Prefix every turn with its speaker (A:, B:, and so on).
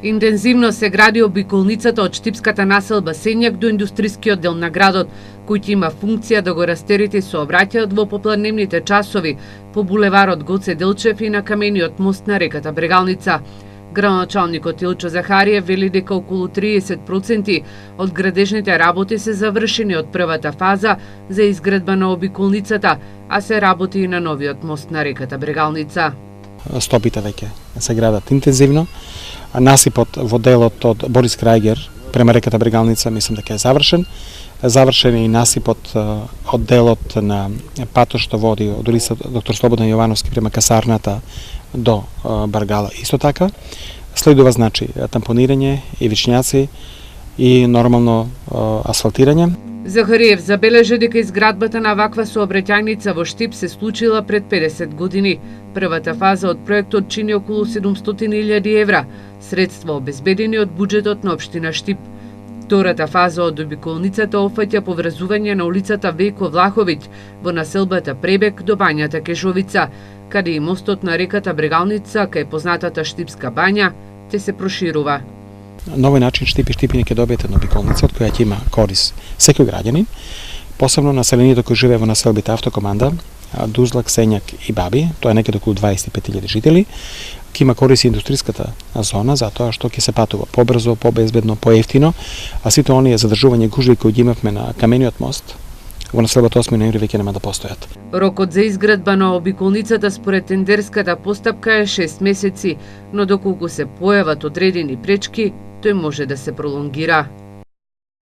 A: Интензивно се гради обиколницата од штипската населба Сењак до индустрискиот дел на градот, кој ќе има функција да го растерети сообраќајот во попладневните часови по булеварот Гоце Делчев и на камениот мост на реката Брегалница. Градоначалникот Илчо Захариев вели дека околу 30% од градежните работи се завршени од првата фаза за изградба на обиколницата, а се работи и на новиот мост на реката Брегалница.
B: Стопите веќе се градат интензивно. Насипот во делот од Борис Крајгер према реката Брегалница мислам дека е завршен. Завршен е и насипот од делот на патот што води од улица Доктор Слободан Јовановски према касарната до Баргала. Исто така следува значи тампонирање, ивичњаци и нормално асфалтирање.
A: Захариев забележа дека изградбата на ваква сообраќајница во Штип се случила пред 50 години. Првата фаза од проектот чини околу 700.000 евра, средства обезбедени од буџетот на општина Штип. Втората фаза од обиколницата опфаќа поврзување на улицата Вејко Влаховиќ во населбата Пребек до бањата Кежовица, каде и мостот на реката Брегалница кај познатата Штипска бања ќе се проширува.
B: На овој начин Штип и Штипини ќе добиете една обиколница од која ќе има корис секој граѓанин, посебно населението кој живее во населбите Автокоманда, Дузлак, Сењак и Баби, тоа е некаде околу 25.000 жители, ќе има корис и индустриската зона затоа што ќе се патува побрзо, побезбедно, поевтино, а сите оние задржување гужви кои ги имавме на камениот мост во населбата 8 ноември веќе нема да постојат.
A: Рокот за изградба на обиколницата според тендерската постапка е 6 месеци, но доколку се појават одредени пречки, тој може да се пролонгира.